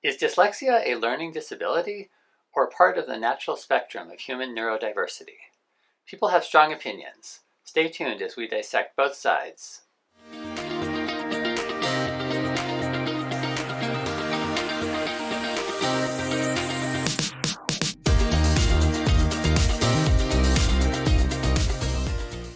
Is dyslexia a learning disability or part of the natural spectrum of human neurodiversity? People have strong opinions. Stay tuned as we dissect both sides.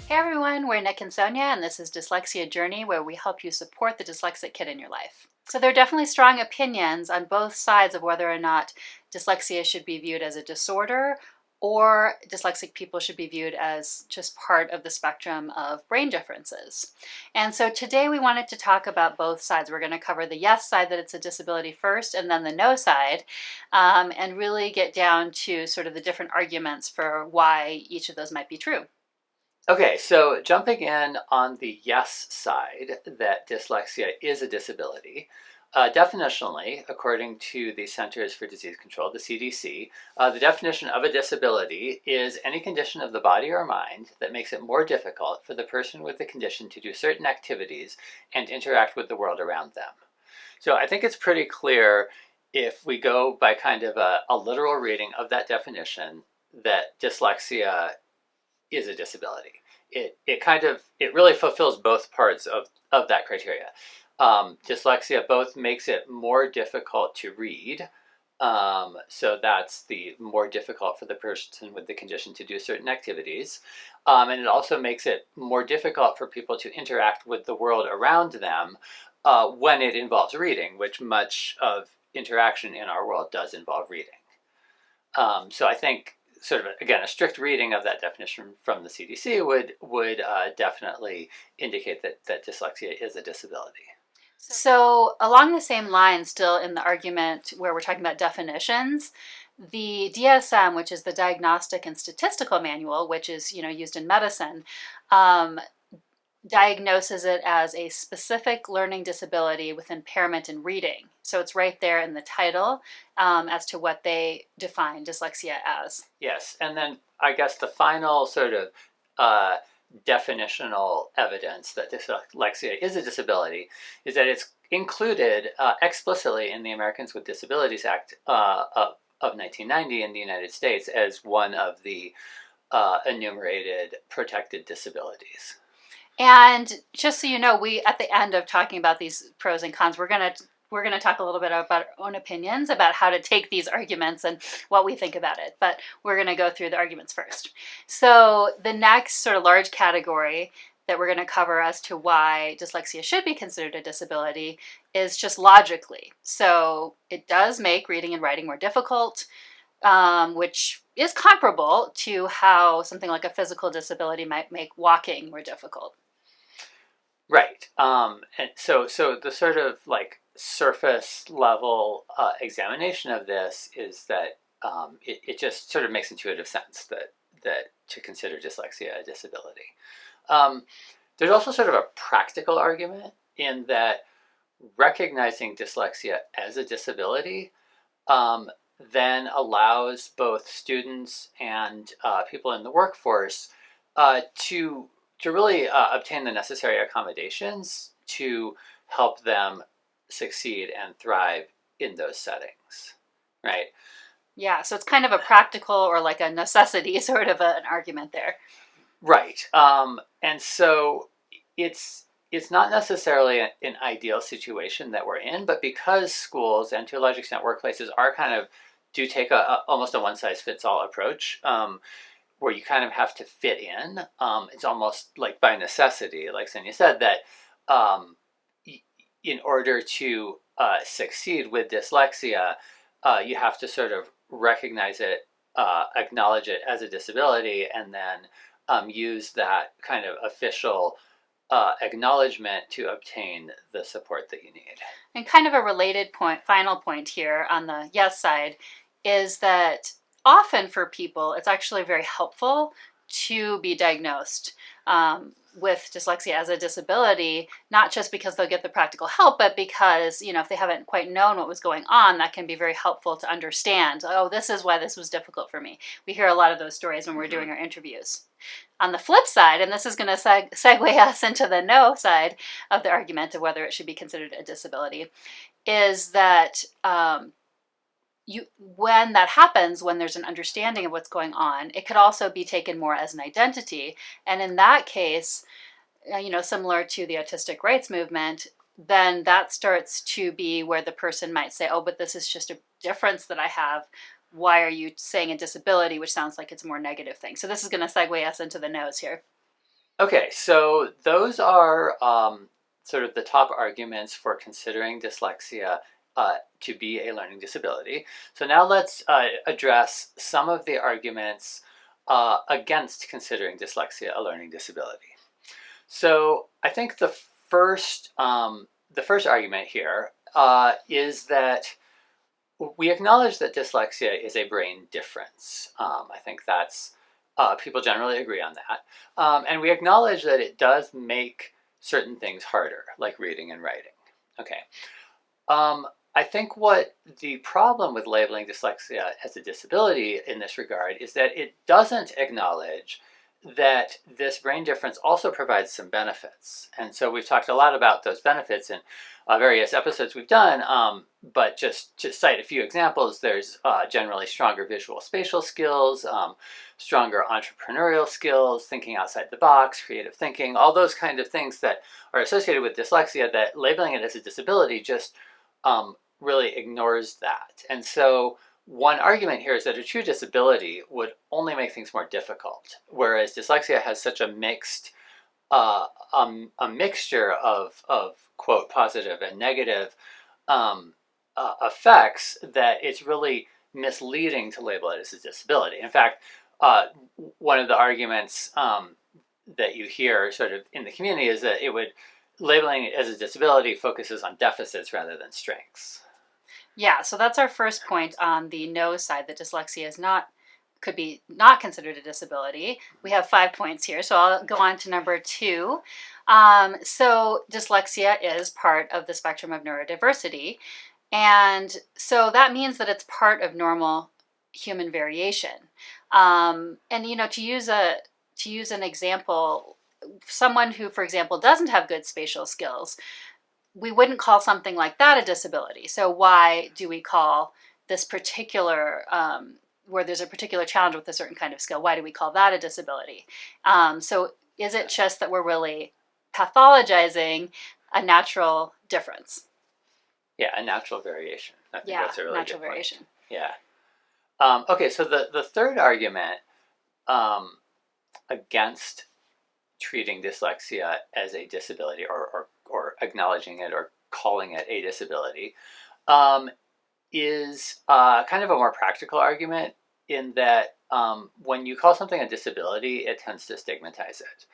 Hey everyone, we're Nick and Sonia, and this is Dyslexia Journey, where we help you support the dyslexic kid in your life. So there are definitely strong opinions on both sides of whether or not dyslexia should be viewed as a disorder or dyslexic people should be viewed as just part of the spectrum of brain differences. And so today we wanted to talk about both sides. We're going to cover the yes side, that it's a disability first, and then the no side, and really get down to sort of the different arguments for why each of those might be true. Okay, so jumping in on the yes side, that dyslexia is a disability. Definitionally, according to the Centers for Disease Control, the CDC, the definition of a disability is any condition of the body or mind that makes it more difficult for the person with the condition to do certain activities and interact with the world around them. So I think it's pretty clear, if we go by kind of a literal reading of that definition, that dyslexia is a disability. It really fulfills both parts of that criteria. Dyslexia both makes it more difficult to read, so that's the more difficult for the person with the condition to do certain activities, and it also makes it more difficult for people to interact with the world around them when it involves reading, which much of interaction in our world does involve reading. So I think sort of, again, a strict reading of that definition from the CDC would definitely indicate that dyslexia is a disability. So along the same line, still in the argument where we're talking about definitions, the DSM, which is the Diagnostic and Statistical Manual, which is used in medicine, diagnoses it as a specific learning disability with impairment in reading. So it's right there in the title as to what they define dyslexia as. Yes, and then I guess the final sort of definitional evidence that dyslexia is a disability is that it's included explicitly in the Americans with Disabilities Act of 1990 in the United States as one of the enumerated protected disabilities. And just so you know, we at the end of talking about these pros and cons, we're gonna talk a little bit about our own opinions about how to take these arguments and what we think about it. But we're gonna go through the arguments first. So the next sort of large category that we're gonna cover as to why dyslexia should be considered a disability is just logically. So it does make reading and writing more difficult, which is comparable to how something like a physical disability might make walking more difficult. Right. And so the sort of like surface level examination of this is that it just sort of makes intuitive sense that to consider dyslexia a disability. There's also sort of a practical argument in that recognizing dyslexia as a disability then allows both students and people in the workforce to really obtain the necessary accommodations to help them succeed and thrive in those settings, right? Yeah, so it's kind of a practical or like a necessity sort of an argument there. Right. And so it's not necessarily an ideal situation that we're in, but because schools and to a large extent workplaces are do take almost a one-size-fits-all approach, where you kind of have to fit in. It's almost like by necessity, like Sonia said, that in order to succeed with dyslexia, you have to sort of recognize it, acknowledge it as a disability, and then use that kind of official acknowledgement to obtain the support that you need. And kind of a related point, final point here on the yes side, is that often for people, it's actually very helpful to be diagnosed with dyslexia as a disability, not just because they'll get the practical help, but because, if they haven't quite known what was going on, that can be very helpful to understand, oh, this is why this was difficult for me. We hear a lot of those stories when we're doing our interviews. On the flip side, and this is going to segue us into the no side of the argument of whether it should be considered a disability, is that when that happens, when there's an understanding of what's going on, it could also be taken more as an identity. And in that case, similar to the autistic rights movement, then that starts to be where the person might say, oh, but this is just a difference that I have. Why are you saying a disability, which sounds like it's a more negative thing? So this is going to segue us into the no's here. Okay, so those are sort of the top arguments for considering dyslexia to be a learning disability. So now let's address some of the arguments against considering dyslexia a learning disability. So I think the first argument here is that we acknowledge that dyslexia is a brain difference. I think that's people generally agree on that, and we acknowledge that it does make certain things harder, like reading and writing. Okay. I think what the problem with labeling dyslexia as a disability in this regard is that it doesn't acknowledge that this brain difference also provides some benefits. And so we've talked a lot about those benefits in various episodes we've done, but just to cite a few examples, there's generally stronger visual spatial skills, stronger entrepreneurial skills, thinking outside the box, creative thinking, all those kind of things that are associated with dyslexia, that labeling it as a disability just really ignores that. And so one argument here is that a true disability would only make things more difficult, whereas dyslexia has such a mixture of quote positive and negative effects that it's really misleading to label it as a disability. In fact, one of the arguments that you hear sort of in the community is that labeling it as a disability focuses on deficits rather than strengths. Yeah, so that's our first point on the no side, that dyslexia could be not considered a disability. We have 5 points here, so I'll go on to number 2. So dyslexia is part of the spectrum of neurodiversity, and so that means that it's part of normal human variation. And to use an example, someone who, for example, doesn't have good spatial skills, we wouldn't call something like that a disability. So why do we call this particular, where there's a particular challenge with a certain kind of skill, why do we call that a disability? So is it just that we're really pathologizing a natural difference? Yeah, a natural variation. I think that's a really natural good point. variation. Yeah. Okay, so the third argument against treating dyslexia as a disability, or acknowledging it or calling it a disability, is kind of a more practical argument, in that when you call something a disability, it tends to stigmatize it.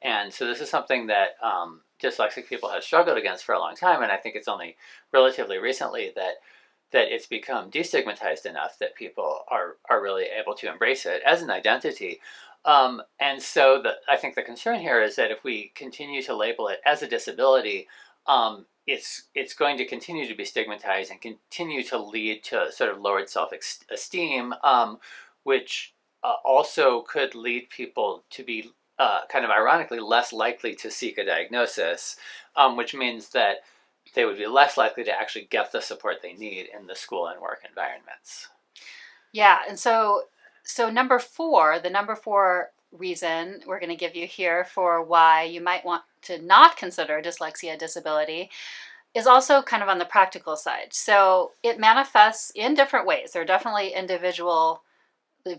And so this is something that dyslexic people have struggled against for a long time, and I think it's only relatively recently that it's become destigmatized enough that people are really able to embrace it as an identity. And so I think the concern here is that if we continue to label it as a disability, it's going to continue to be stigmatized and continue to lead to sort of lowered self-esteem, which also could lead people to be kind of ironically less likely to seek a diagnosis, which means that they would be less likely to actually get the support they need in the school and work environments. Yeah, and so number 4, the number 4 reason we're going to give you here for why you might want to not consider dyslexia a disability is also kind of on the practical side. So it manifests in different ways. There are definitely individual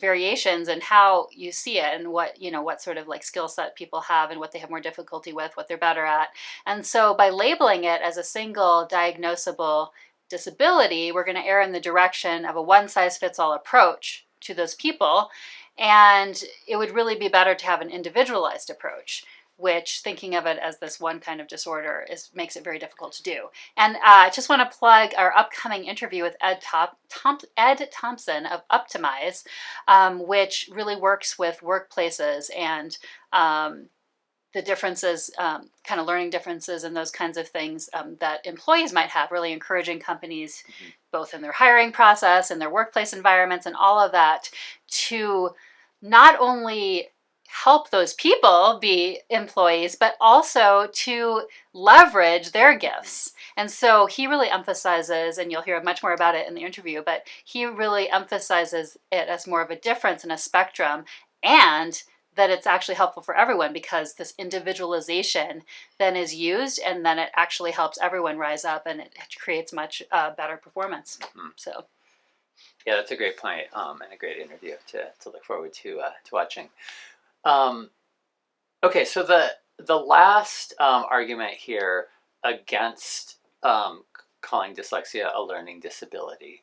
variations in how you see it, and what sort of like skill set people have and what they have more difficulty with, what they're better at. And so by labeling it as a single diagnosable disability, we're going to err in the direction of a one-size-fits-all approach to those people, and it would really be better to have an individualized approach, which, thinking of it as this one kind of disorder, makes it very difficult to do. And I just want to plug our upcoming interview with Ed Thompson of Optimize, which really works with workplaces and the differences, kind of learning differences and those kinds of things that employees might have, really encouraging companies, both in their hiring process and their workplace environments and all of that, to not only help those people be employees, but also to leverage their gifts. And so he really emphasizes, and you'll hear much more about it in the interview, but he really emphasizes it as more of a difference in a spectrum, and that it's actually helpful for everyone because this individualization then is used, and then it actually helps everyone rise up, and it creates much better performance. So Yeah, that's a great point, and a great interview to look forward to watching. Um, okay, so the last argument here against calling dyslexia a learning disability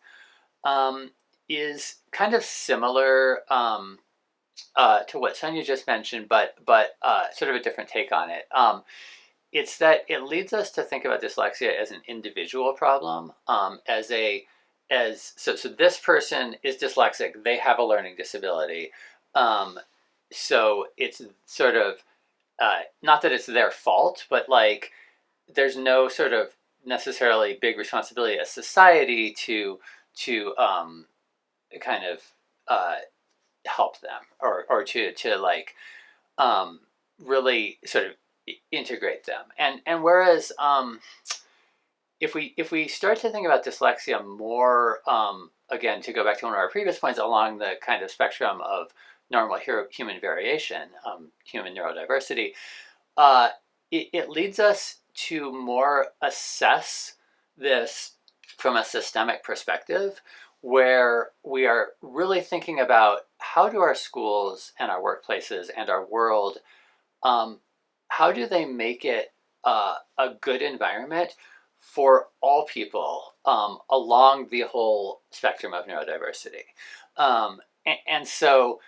um, is kind of similar to what Sonia just mentioned, but sort of a different take on it. It's that it leads us to think about dyslexia as an individual problem, so this person is dyslexic, they have a learning disability. So it's sort of not that it's their fault, but like there's no sort of necessarily big responsibility as society to kind of uh, help them or to like really sort of integrate them. And whereas if we start to think about dyslexia more, again, to go back to one of our previous points, along the kind of spectrum of normal human variation, human neurodiversity, it leads us to more assess this from a systemic perspective, where we are really thinking about how do our schools and our workplaces and our world, how do they make it a good environment for all people along the whole spectrum of neurodiversity. And so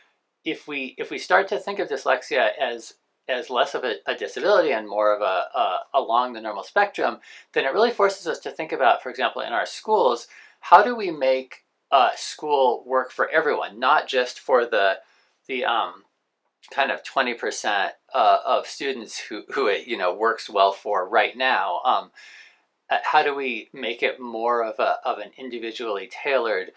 if we start to think of dyslexia as less of a disability and more of a along the normal spectrum, then it really forces us to think about, for example, in our schools, how do we make school work for everyone, not just for the kind of 20% of students who it works well for right now. How do we make it more of an individually tailored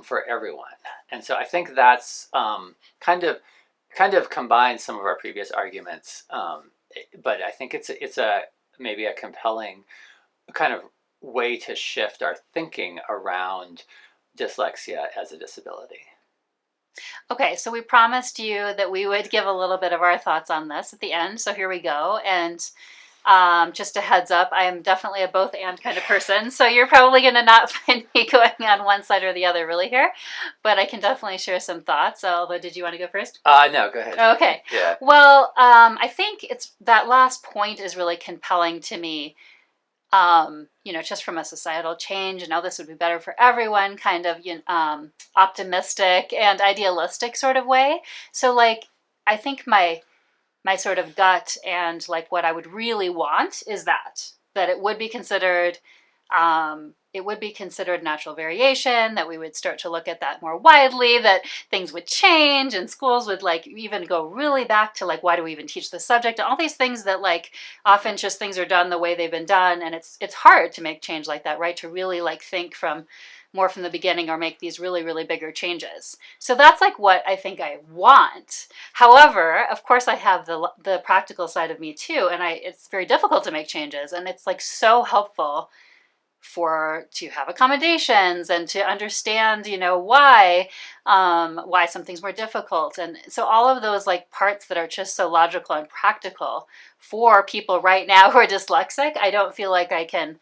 for everyone? And so I think that's kind of combines some of our previous arguments, but I think it's a maybe a compelling kind of way to shift our thinking around dyslexia as a disability. okay, so we promised you that we would give a little bit of our thoughts on this at the end. So here we go. And just a heads up, I am definitely a both and kind of person. So you're probably going to not find me going on one side or the other really here. But I can definitely share some thoughts. Although, did you want to go first? No, go ahead. Okay. Yeah. Well, I think it's that last point is really compelling to me. Just from a societal change and how this would be better for everyone, kind of optimistic and idealistic sort of way. So, like, I think my sort of gut and like what I would really want is that it would be considered natural variation, that we would start to look at that more widely, that things would change and schools would like even go really back to like, why do we even teach this subject, and all these things that like often just things are done the way they've been done, and it's hard to make change like that, right? To really like think from more from the beginning or make these really, really bigger changes. So that's like what I think I want. However, of course, I have the practical side of me too, and it's very difficult to make changes, and it's like so helpful to have accommodations and to understand, why something's more difficult, and so all of those like parts that are just so logical and practical for people right now who are dyslexic, I don't feel like I can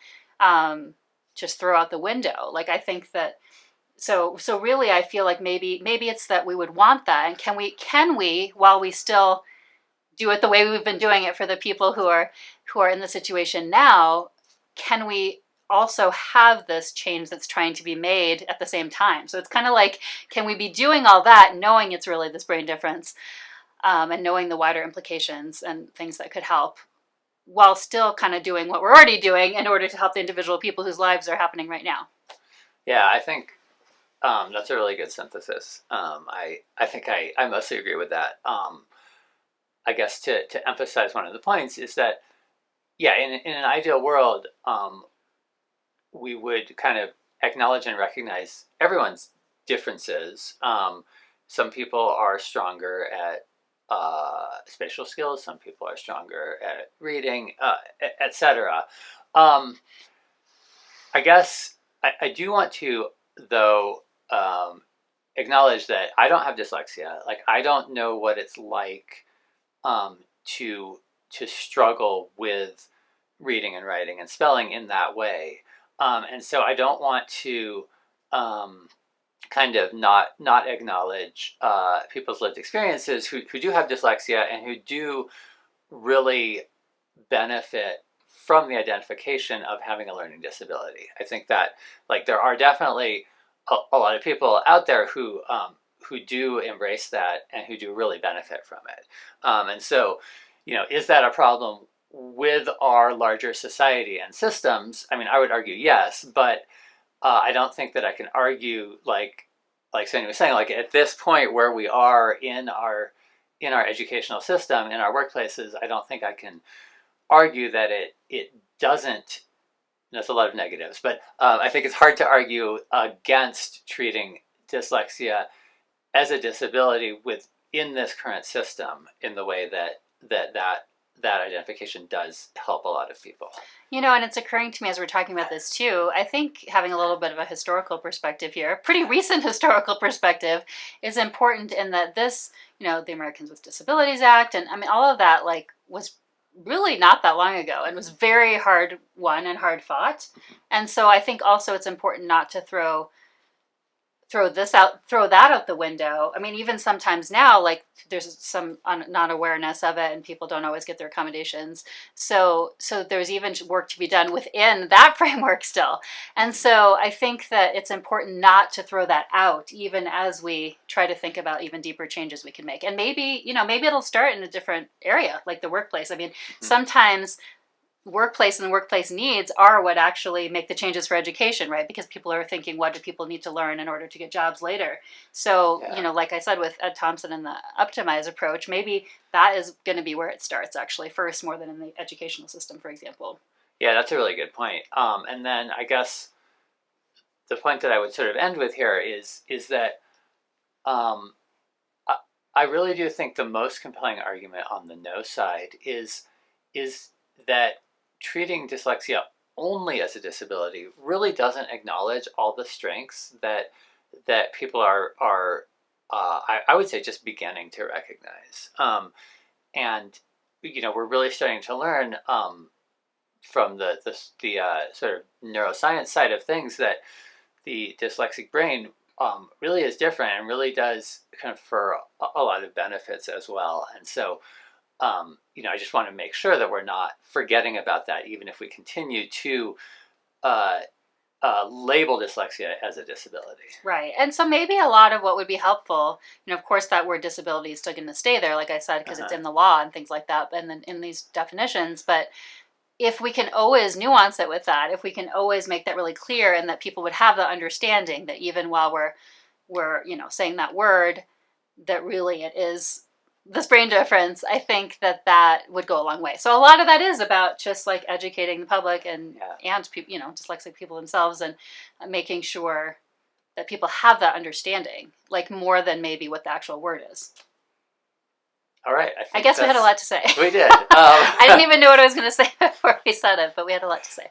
just throw out the window. Like I think that so really I feel like maybe it's that we would want that, and can we while we still do it the way we've been doing it for the people who are in the situation now, can we also have this change that's trying to be made at the same time? So it's kind of like, can we be doing all that knowing it's really this brain difference, and knowing the wider implications and things that could help, while still kind of doing what we're already doing in order to help the individual people whose lives are happening right now? Yeah, I think that's a really good synthesis. I think I mostly agree with that. I guess to emphasize one of the points is that, yeah, in an ideal world, we would kind of acknowledge and recognize everyone's differences. Some people are stronger at spatial skills. Some people are stronger at reading, etc. Um, I guess I do want to, though, acknowledge that I don't have dyslexia. Like, I don't know what it's like um, to struggle with reading and writing and spelling in that way, and so I don't want to um, kind of not acknowledge people's lived experiences who do have dyslexia and who do really benefit from the identification of having a learning disability. I think that, like, there are definitely a lot of people out there who do embrace that and who do really benefit from it. And so, is that a problem with our larger society and systems? I mean, I would argue yes, but I don't think that I can argue like Sandy was saying, like at this point where we are in our educational system, in our workplaces, I don't think I can argue that it doesn't. That's a lot of negatives, but I think it's hard to argue against treating dyslexia as a disability within this current system in the way that identification does help a lot of people. And it's occurring to me as we're talking about this too, I think having a little bit of a historical perspective here, a pretty recent historical perspective, is important in that this, the Americans with Disabilities Act, and I mean, all of that, like, was really not that long ago and was very hard won and hard fought. And so I think also it's important not to throw that out the window. I mean, even sometimes now, like, there's some non-awareness of it and people don't always get their accommodations. So there's even work to be done within that framework still. And so I think that it's important not to throw that out, even as we try to think about even deeper changes we can make. And maybe it'll start in a different area, like the workplace. I mean, sometimes workplace and workplace needs are what actually make the changes for education, right? Because people are thinking, what do people need to learn in order to get jobs later? So, like I said, with Ed Thompson and the Optimize approach, maybe that is going to be where it starts actually first, more than in the educational system, for example. Yeah, that's a really good point. And then I guess the point that I would sort of end with here is that I really do think the most compelling argument on the no side is that treating dyslexia only as a disability really doesn't acknowledge all the strengths that people are I would say just beginning to recognize. And we're really starting to learn from the sort of neuroscience side of things that the dyslexic brain really is different and really does confer a lot of benefits as well. And so I just want to make sure that we're not forgetting about that, even if we continue to label dyslexia as a disability. Right. And so maybe a lot of what would be helpful, of course, that word disability is still going to stay there, like I said, because it's in the law and things like that, and then in these definitions. But if we can always nuance it with that, if we can always make that really clear, and that people would have the understanding that even while we're saying that word, that really it is this brain difference, I think that would go a long way. So a lot of that is about just like educating the public and people, dyslexic people themselves, and making sure that people have that understanding, like more than maybe what the actual word is. All right. I guess we had a lot to say. We did. I didn't even know what I was going to say before we said it, but we had a lot to say.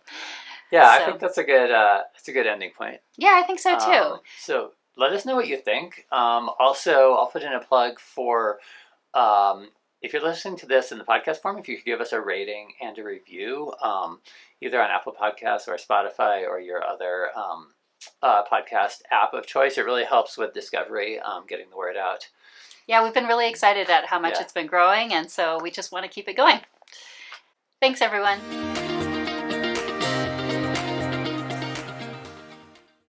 Yeah, so. I think that's a good ending point. Yeah, I think so too. So let us know what you think. Also, I'll put in a plug for if you're listening to this in the podcast form, if you could give us a rating and a review, either on Apple Podcasts or Spotify or your other podcast app of choice, it really helps with discovery, getting the word out. Yeah, we've been really excited at how much it's been growing, and so we just want to keep it going. Thanks, everyone.